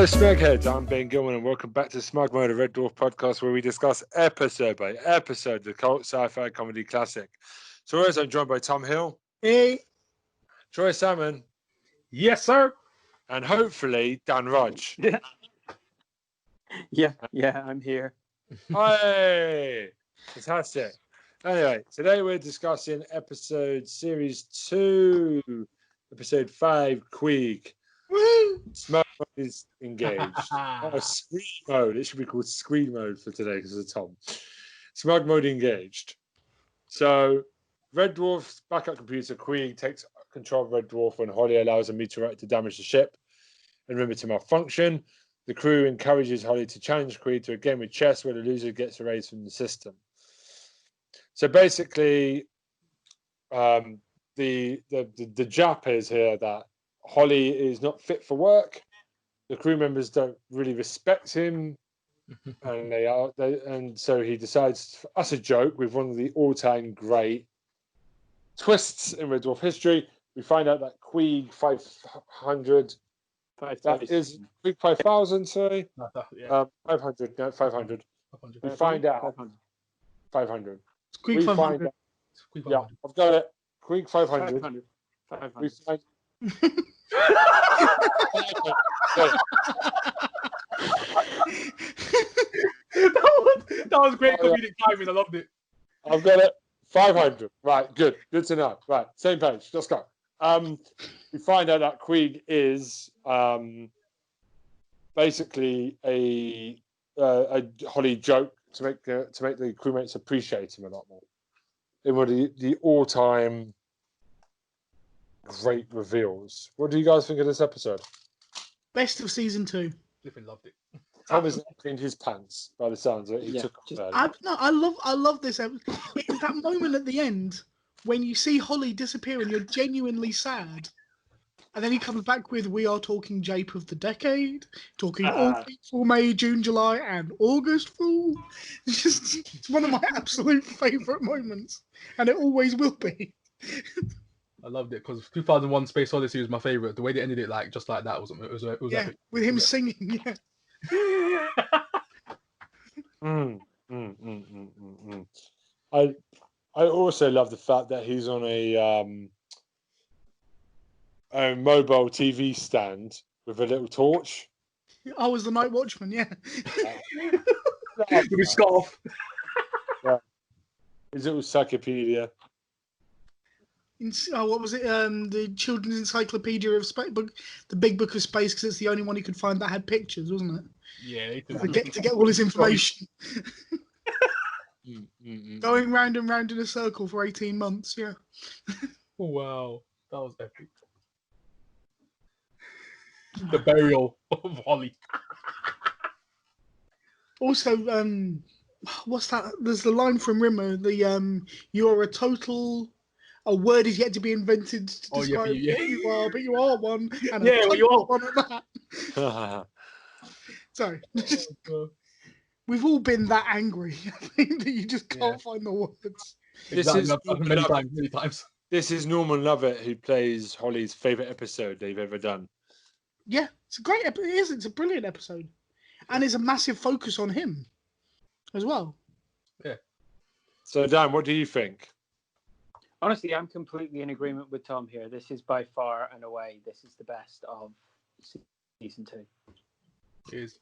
Smeg heads, I'm Ben Gilman and welcome back to Smug Mode, a Red Dwarf podcast where we discuss episode by episode the cult sci-fi comedy classic. So as I'm joined by Tom Hill. Hey. Troy Salmon. Yes, sir. And hopefully Dan Rudge. Yeah, I'm here. Hey! Fantastic. Anyway, today we're discussing series 2, episode 5, Queeg. Woo! Smug is engaged. Screen mode. It should be called screen mode for today because of Tom. Smug mode engaged. So, Red Dwarf's backup computer, Queeg, takes control of Red Dwarf when Holly allows a meteorite to damage the ship and remember to malfunction. The crew encourages Holly to challenge Queeg to a game of chess where the loser gets erased from the system. So basically, the jap is here that Holly is not fit for work. The crew members don't really respect him, and so he decides, as a joke, with one of the all-time great twists in Red Dwarf history, we find out that Queeg 500, that is Queeg 5000, sorry, 500, no, 500. We find out 500. Queeg 500. Yeah, I've got it. Queeg 500. 500. We find. that was great comedic timing. I loved it. I've got it. 500. Right, good. Good to know. Right, same page. Let's go. We find out that Queeg is basically a Holly joke to make the crewmates appreciate him a lot more. In one of the all-time great reveals. What do you guys think of this episode? Best of season 2. Flipping loved it. Tom has cleaned his pants by the sounds of it. He took I love this episode. It's that moment at the end when you see Holly disappear and you're genuinely sad. And then he comes back with, we are talking Jape of the Decade, talking August, May, June, July, and August Fool. It's one of my absolute favourite moments. And it always will be. I loved it because 2001 Space Odyssey was my favourite. The way they ended it, just like that, it was epic. With him singing, I also love the fact that he's on a mobile TV stand with a little torch. I was the night watchman, With his scarf. His little encyclopedia. What was it? The Children's Encyclopedia of Space, the Big Book of Space, because it's the only one he could find that had pictures, wasn't it? Yeah, to get all his information. Going round and round in a circle for 18 months. Yeah. Oh, wow, that was epic. The burial of Holly. Also, what's that? There's the line from Rimmer. You're a word is yet to be invented to describe what you are, but you are one. And you are one at that. Sorry. We've all been that angry, I think, that you just can't find the words. Many times. This is Norman Lovett, who plays Holly's favourite episode they've ever done. Yeah, it's a great episode. It is. It's a brilliant episode. And it's a massive focus on him as well. Yeah. So, Dan, what do you think? Honestly, I'm completely in agreement with Tom here. This is by far and away, this is the best of season 2. It is.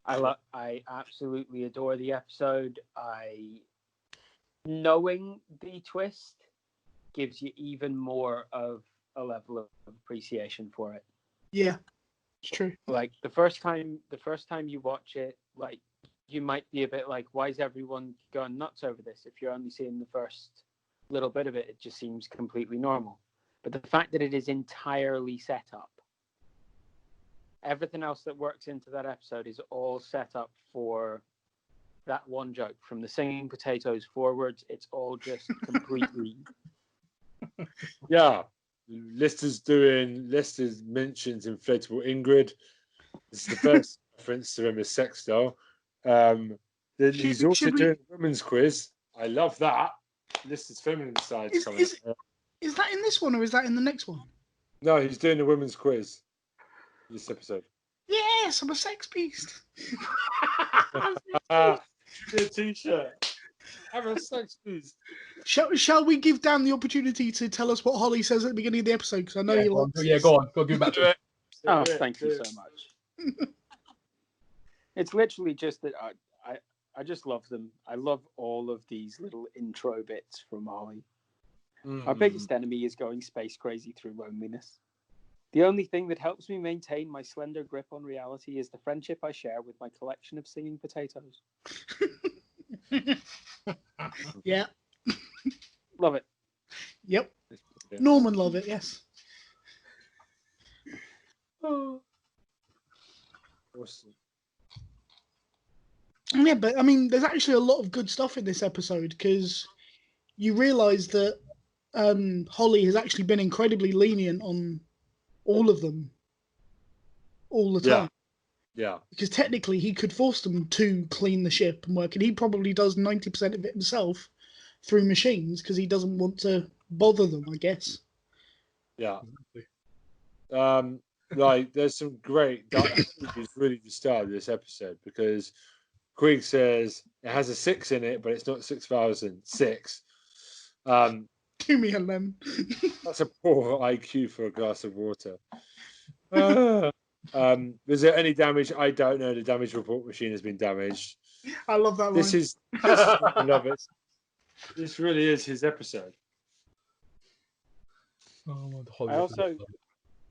I absolutely adore the episode. Knowing the twist gives you even more of a level of appreciation for it. Yeah, it's true. Like the first time you watch it, like you might be a bit like, why is everyone going nuts over this? If you're only seeing the first little bit of it, it just seems completely normal. But the fact that it is entirely set up, everything else that works into that episode is all set up for that one joke. From the singing potatoes forwards, it's all just completely. Yeah, Lister's mentions inflatable Ingrid. This is the first reference to him as sex doll. He's also doing a women's quiz. I love that. Lister's feminine side. Is that in this one or is that in the next one? No, he's doing a women's quiz this episode. Yes, I'm a sex beast. Give me a t-shirt. I'm a sex beast. Shall we give Dan the opportunity to tell us what Holly says at the beginning of the episode? Because I know he likes this. Go on. Go give it back to him. Oh, thank you so much. It's literally just that I just love them. I love all of these little intro bits from Holly. Our biggest enemy is going space crazy through loneliness. The only thing that helps me maintain my slender grip on reality is the friendship I share with my collection of singing potatoes. Yeah. Love it. Yep. Norman love it, yes. Awesome. Yeah, but I mean, there's actually a lot of good stuff in this episode because you realise that Holly has actually been incredibly lenient on all of them all the time. Yeah. Because technically he could force them to clean the ship and work, and he probably does 90% of it himself through machines because he doesn't want to bother them, I guess. Yeah. Like there's some great is really the start of this episode because Queeg says it has a 6 in it, but it's not 6,006. Give me a lemon. That's a poor IQ for a glass of water. Is there any damage? I don't know. The damage report machine has been damaged. I love that This line. is I love it. This really is his episode.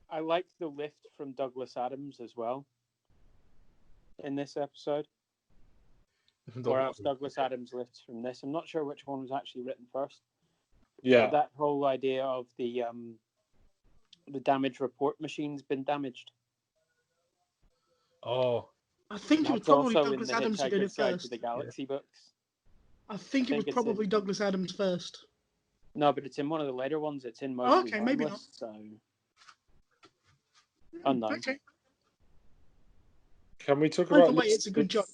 I liked the lift from Douglas Adams as well in this episode. Or else Douglas Adams lifts from this. I'm not sure which one was actually written first. Yeah. But that whole idea of the damage report machine's been damaged. Oh. I think it was That's probably also Douglas in the Adams who did it Hitchhiker's Guide to first. the Galaxy books. I think it was probably Douglas Adams first. No, but it's in one of the later ones. It's in Mostly Oh, okay, maybe not. Harmless, so unknown. Okay. Can we talk By the about? way, it's a good joke.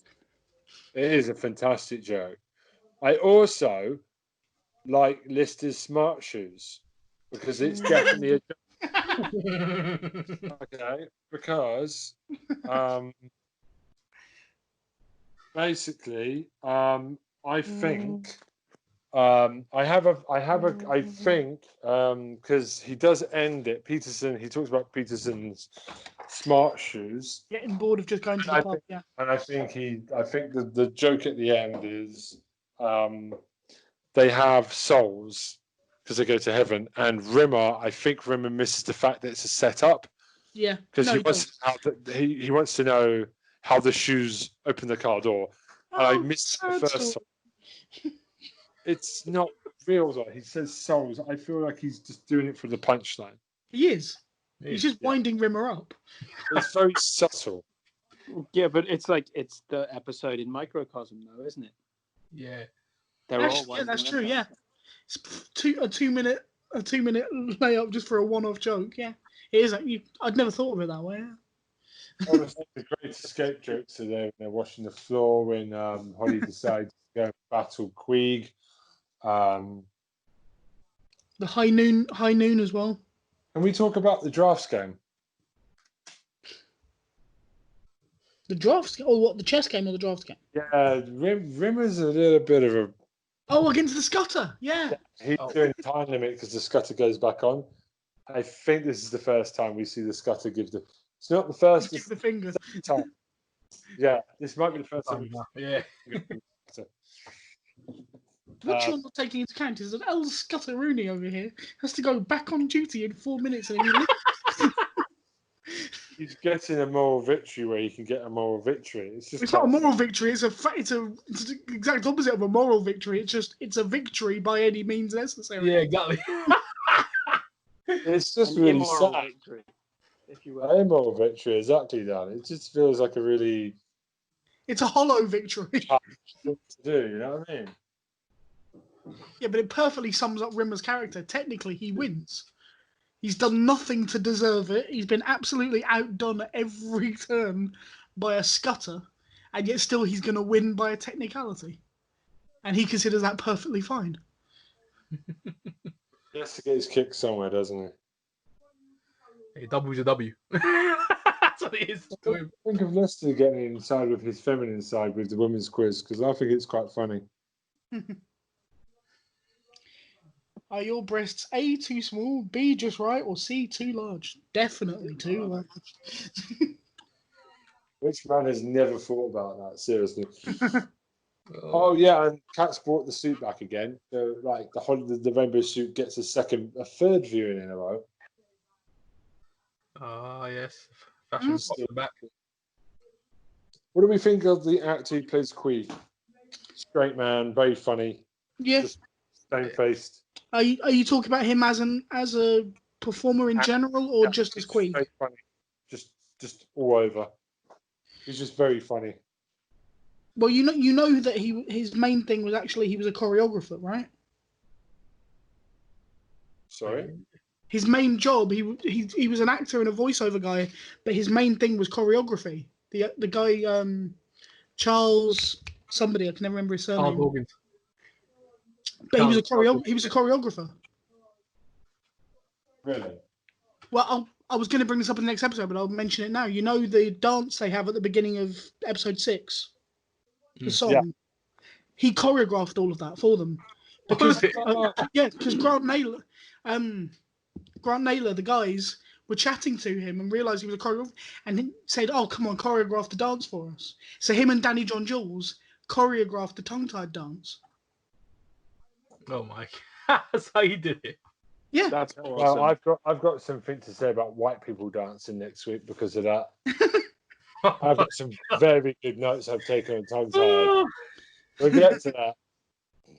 It is a fantastic joke. I also like Lister's smart shoes because it's definitely a joke. Okay, because basically, I think I think because he does end it. Peterson, he talks about Peterson's smart shoes. Getting bored of just going to the pub, yeah. And I think the joke at the end is they have souls because they go to heaven, and I think Rimmer misses the fact that it's a setup. Yeah, because he wants to know how the shoes open the car door. And I missed the first time. It's not real though. He says souls. I feel like he's just doing it for the punchline. He is. He's just winding Rimmer up. It's very subtle. Yeah, but it's like it's the episode in microcosm, though, isn't it? Yeah. That's true. Yeah, it's a two minute layup just for a one-off joke. Yeah, it is. I'd never thought of it that way. Yeah. Obviously, the great escape jokes are there when they're washing the floor when Holly decides to go and battle Queeg. The high noon as well. Can we talk about the drafts game? The drafts game, or what? The chess game or the drafts game? Yeah, Rimmer's a little bit of a. Oh, against the Scutter, yeah. He's doing time limit because the Scutter goes back on. I think this is the first time we see the Scutter give the. It's not the first. Give the finger. Time. Yeah, this might be the first time. Yeah. What you're not taking into account is that El Scutter Rooney over here has to go back on duty in 4 minutes, and he's getting a moral victory where he can get a moral victory. It's not a moral victory. It's the exact opposite of a moral victory. It's a victory by any means necessary. Yeah, exactly. It's just really sad. Victory, if you will. A moral victory, exactly that. It just feels like a really. It's a hollow victory. To do, you know what I mean? Yeah, but it perfectly sums up Rimmer's character. Technically, he wins. He's done nothing to deserve it. He's been absolutely outdone at every turn by a Scutter, and yet still he's going to win by a technicality. And he considers that perfectly fine. He has to get his kick somewhere, doesn't he? Hey, W's a W. what it is. Think of Lester getting inside with his feminine side with the women's quiz because I think it's quite funny. Are your breasts A, too small, B, just right, or C, too large? Definitely too large. Which man has never thought about that? Seriously. Oh yeah, and Cat's brought the suit back again. The rainbow suit gets a third viewing in a row. Ah, yes. Fashion pops back. What do we think of the actor who plays Queeg? Straight man, very funny. Yeah. Just stone-faced. Are you talking about him as a performer in general, or just as Queeg? Very funny. Just all over. He's just very funny. Well, you know that his main thing was actually he was a choreographer, right? Sorry? His main job, he was an actor and a voiceover guy, but his main thing was choreography. The guy Charles somebody, I can never remember his surname. Charles Hawkins. But he was a choreographer. Really? Well, I was going to bring this up in the next episode, but I'll mention it now. You know the dance they have at the beginning of episode 6? The song? Yeah. He choreographed all of that for them. Because, because Grant Naylor, the guys, were chatting to him and realised he was a choreographer and he said, "Oh, come on, choreograph the dance for us." So him and Danny John Jules choreographed the tongue-tied dance. Oh my! That's how you did it. Yeah, That's awesome. Well, I've got something to say about white people dancing next week because of that. I've got some very good notes I've taken on tongue tied. We'll get to that.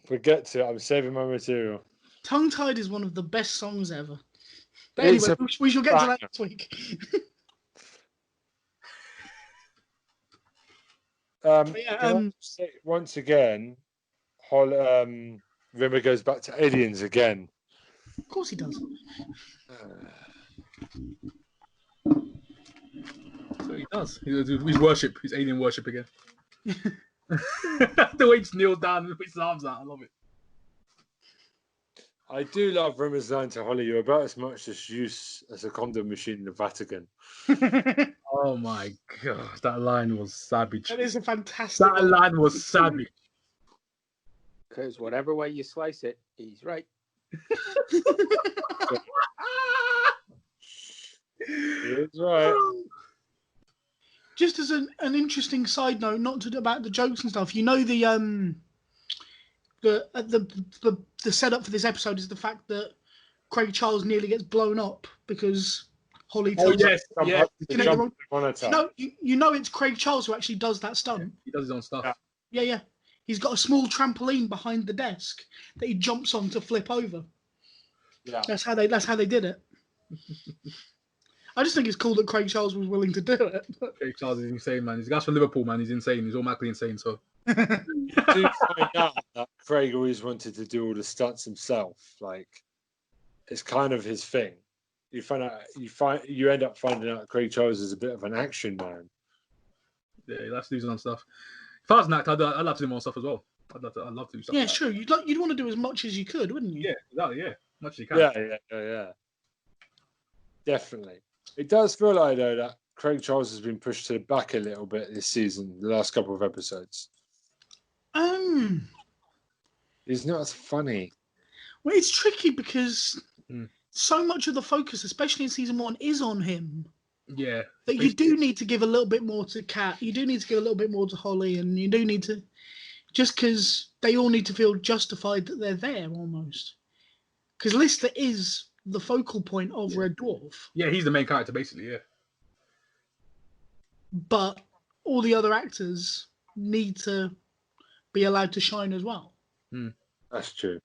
We'll get to it. I'm saving my material. Tongue Tied is one of the best songs ever. But anyway, we shall get to that next week. Once again, Rimmer goes back to aliens again. Of course he does. So he does. He's worship. He's alien worship again. The way he just kneeled down and put his arms out. I love it. I do love Rimmer's line to Holly. You're about as much use as a condom machine in the Vatican. Oh my god, that line was savage. That is a fantastic. That line was savage. Because whatever way you slice it, he's right. He's right. Just as an interesting side note, not about the jokes and stuff. You know the setup for this episode is the fact that Craig Charles nearly gets blown up because Holly tells him. You know it's Craig Charles who actually does that stunt. Yeah, he does his own stuff. Yeah. He's got a small trampoline behind the desk that he jumps on to flip over. Yeah. That's how they did it. I just think it's cool that Craig Charles was willing to do it. Craig Charles is insane, man. He's a guy from Liverpool, man. He's insane. He's automatically insane, so. You do find out that Craig always wanted to do all the stunts himself. Like, it's kind of his thing. You end up finding out Craig Charles is a bit of an action man. Yeah, he likes to do his own stuff. If I was an actor, I'd love to do my own stuff as well. I'd love to do stuff. Yeah, sure. You'd want to do as much as you could, wouldn't you? Yeah, exactly. Yeah, much as you can. Yeah. Definitely. It does feel like though that Craig Charles has been pushed to the back a little bit this season, the last couple of episodes. He's not as funny. Well, it's tricky because so much of the focus, especially in season 1, is on him. Yeah. That you do need to give a little bit more to Kat. You do need to give a little bit more to Holly, and you do need to, just because they all need to feel justified that they're there almost. Because Lister is the focal point of Red Dwarf. Yeah, he's the main character, basically, yeah. But all the other actors need to be allowed to shine as well. That's true.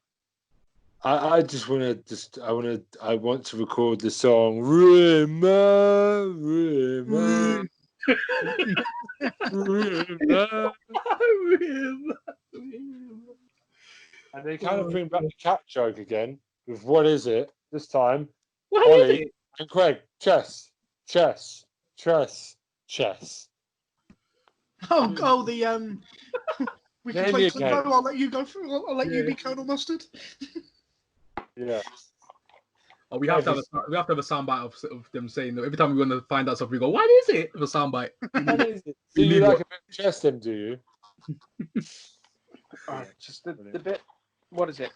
I want to record the song Rimmer, Rimmer, Rimmer. And they kind of bring back the cat joke again with what is it this time? Holly and Craig. Chess. Oh, we can play to I'll let you go through. I'll let you be Colonel Mustard. Yeah. Oh, we have to have a soundbite of them saying that every time we want to find out something, we go, "What is it?" The soundbite. Do you like a bit of chest, them? Do you? Just the bit. What is it?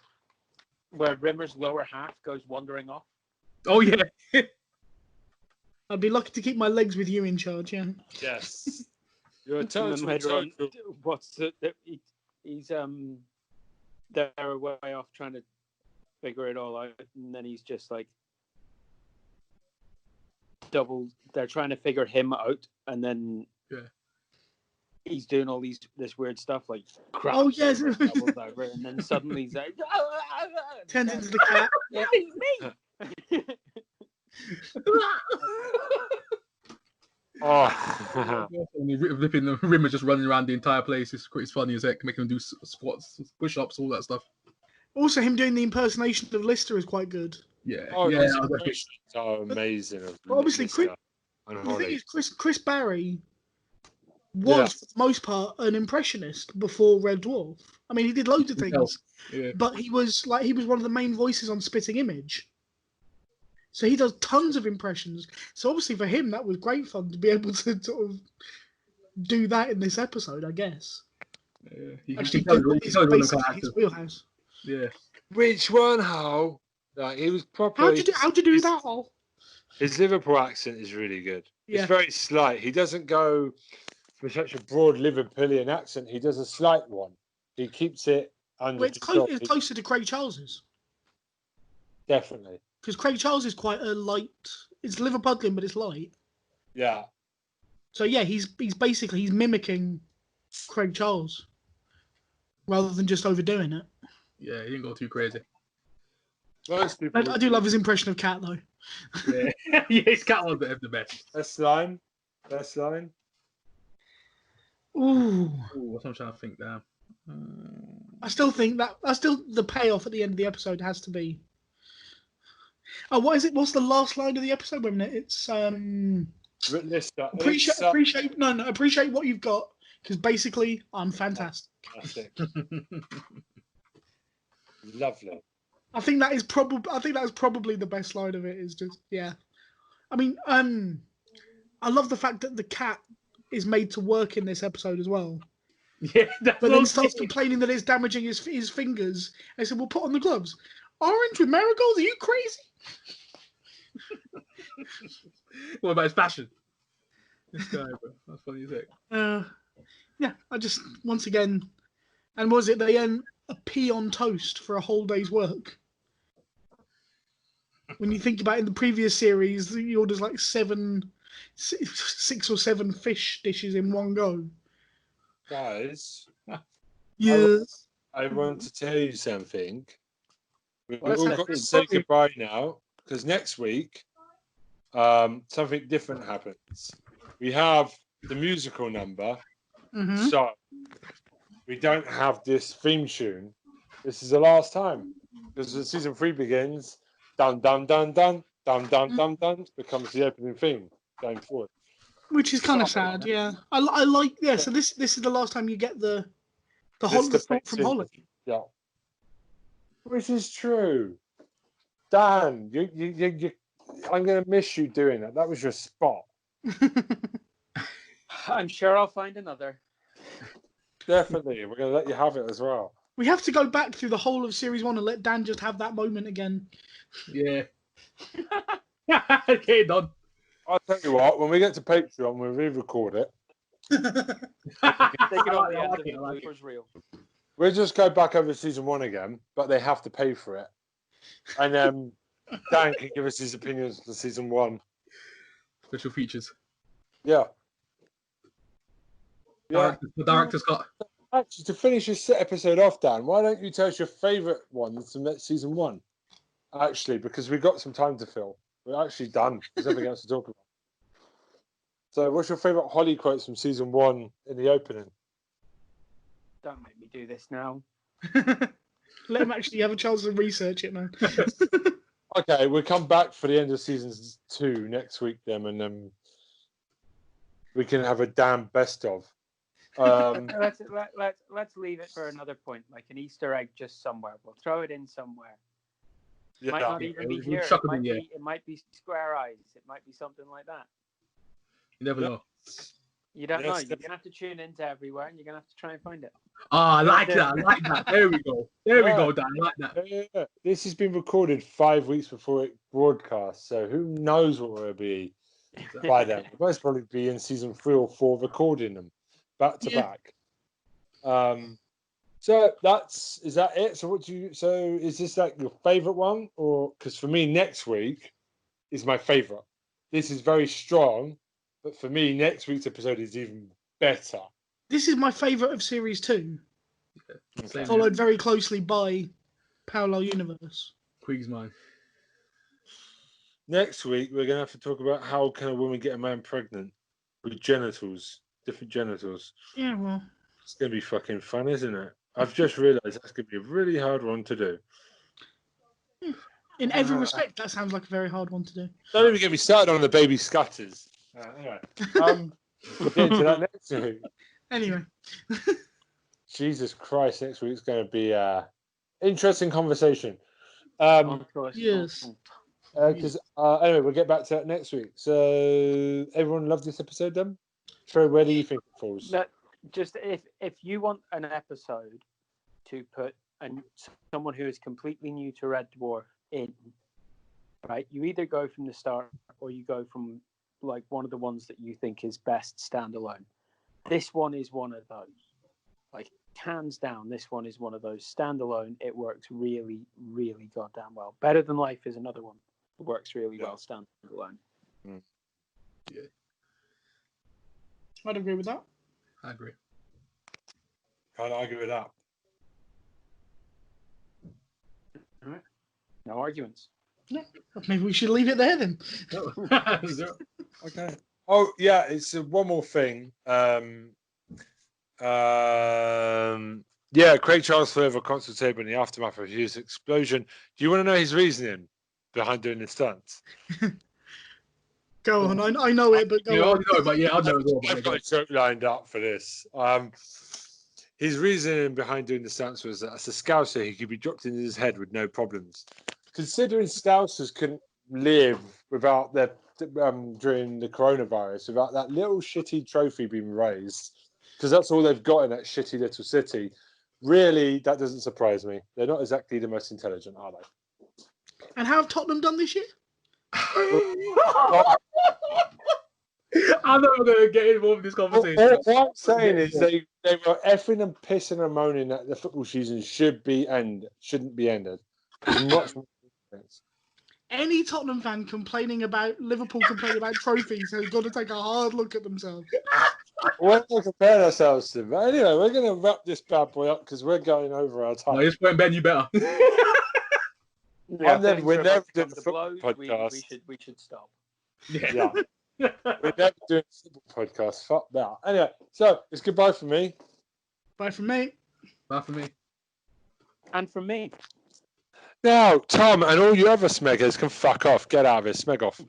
Where Rimmer's lower half goes wandering off. Oh yeah. I'd be lucky to keep my legs with you in charge. Yeah. Yes. You're a And then total. later on, what's it? He's they're way off trying to figure it all out, and then he's just like double. They're trying to figure him out, and then he's doing all this weird stuff like crap. Oh yes. Doubles over, and then suddenly he's like Turns into the cat. Me. Oh. Ripping the Rimmer just running around the entire place. It's funny as heck, making him do squats, push-ups, all that stuff. Also, him doing the impersonation of Lister is quite good. Yeah, Oh, yeah. his impressions are amazing. But obviously, Lister and the thing Holly. is, Chris Barry was, for the most part, an impressionist before Red Dwarf. I mean, he did loads of things, but he was one of the main voices on Spitting Image. So he does tons of impressions. So obviously for him, that was great fun to be able to sort of do that in this episode, I guess. Actually, his wheelhouse. Yeah. Which one, Hal? Like, he was properly. How'd you do that, Hal? His Liverpool accent is really good. Yeah. It's very slight. He doesn't go for such a broad Liverpoolian accent. He does a slight one. He keeps it under Well, it's closer to Craig Charles's. Definitely. Because Craig Charles is quite a light. It's Liverpudlian, but it's light. Yeah. So yeah, he's basically mimicking Craig Charles rather than just overdoing it. Yeah, he didn't go too crazy. Most people. I do love his impression of Cat though. Yeah, yeah, his Cat was the best. Best line. Ooh. What I'm trying to think now. I still think the payoff at the end of the episode has to be. Oh, what is it? What's the last line of the episode? Wait a minute. It's Lister. appreciate what you've got because basically I'm fantastic. Lovely. I think that is probably the best line of it. Is just I mean, I love the fact that the cat is made to work in this episode as well. Yeah, but then starts complaining that it's damaging his fingers. I said, "Well, put on the gloves." Orange with marigolds? Are you crazy? What about his passion? This guy, bro. That's funny as heck. Yeah, I just once again, and was it they earn a pea on toast for a whole day's work? When you think about it, in the previous series, he orders like 6 or 7 fish dishes in one go. Guys, Yes. I want to tell you something. We've What's all that got to thing? say goodbye now because next week, something different happens. We have the musical number, Mm-hmm. so we don't have this theme tune. This is the last time because the season 3 begins. Dun dun dun dun dun dun dun dun becomes the opening theme going forward. Which is kind of sad, yeah. I like, yeah. So this is the last time you get the thought from Holly. Yeah, which is true. Dan, you I'm going to miss you doing that. That was your spot. I'm sure I'll find another. Definitely, we're going to let you have it as well. We have to go back through the whole of Series 1 and let Dan just have that moment again. Yeah. Okay, done. I'll tell you what, when we get to Patreon, we'll re-record it. We'll just go back over season 1 again, but they have to pay for it. And then Dan can give us his opinions for season 1. Special features. Yeah. Yeah. The director's cut. Actually, to finish this episode off, Dan, why don't you tell us your favourite one from season 1? Actually, because we've got some time to fill. We're actually done. There's nothing else to talk about. So, what's your favourite Holly quotes from season 1 in the opening? Don't make me do this now. Let him actually have a chance to research it, man. Okay, we'll come back for the end of season 2 next week, then, and then we can have a damn best of. Let's leave it for another point, like an Easter egg just somewhere. We'll throw it in somewhere. Might Yeah. not even be it would here. shock It me, might yeah. be. It might be Square Eyes. It might be something like that. You never Yeah. know. You don't know. Yes, You're gonna have to tune into everywhere, and you're gonna have to try and find it. Ah, I like Yeah. that. I like that. There we go. There we Yeah. go, Dan. I like that. Yeah. This has been recorded 5 weeks before it broadcasts, so who knows what we'll be by then. We'll most probably be in season 3 or 4 recording them back to Yeah. back. So is that it? So is this like your favorite one, or because for me next week is my favorite. This is very strong, but for me next week's episode is even better. This is my favourite of series 2, Same followed very closely by Parallel Universe. Queeg's mine. Next week we're gonna have to talk about how can a woman get a man pregnant with genitals, different genitals. Yeah, well, It's gonna be fucking fun, isn't it? I've just realised that's gonna be a really hard one to do. in every respect, that sounds like a very hard one to do. Don't even get me started on the baby scutters. Anyway, we'll get into that next week. Anyway, Jesus Christ, next week's going to be interesting conversation. Of course. yes. Because anyway, we'll get back to that next week. So everyone loved this episode, then? Trey, where do you think it falls? That just if you want an episode to put someone who is completely new to Red Dwarf in, right? You either go from the start or you go from like one of the ones that you think is best standalone. This one is one of those. Like hands down, this one is one of those standalone. It works really, really goddamn well. Better Than Life is another one. It works really well standalone. Yeah, I'd agree with that. I agree. Can't argue with that. All right. No arguments. Maybe we should leave it there then. Okay. Oh yeah, it's one more thing. Yeah, Craig Charles further constant table in the aftermath of his explosion. Do you want to know his reasoning behind doing the stunts? Go on. I know it, but Yeah, go I on. know, but yeah, I know as well. I've got a joke lined up for this. His reasoning behind doing the stunts was that as a Scouser, he could be dropped into his head with no problems. Considering Scousers couldn't live without their during the coronavirus, without that little shitty trophy being raised, because that's all they've got in that shitty little city. Really, that doesn't surprise me. They're not exactly the most intelligent, are they? And how have Tottenham done this year? I'm not going to get involved in this conversation. What I'm saying is they were effing and pissing and moaning that the football season shouldn't be ended. Much more sense. Any Tottenham fan complaining about Liverpool complaining about trophies has got to take a hard look at themselves. We're not comparing ourselves to, but anyway, we're going to wrap this bad boy up because we're going over our time. No, this point, Ben, you better. Yeah, we're never doing the the football podcast. We should stop. Yeah. We're never doing a football podcast. Fuck that. Anyway, so it's goodbye from me. Bye from me. Bye for me. And from me. Now, Tom and all you other smeggers can fuck off. Get out of here. Smeg off.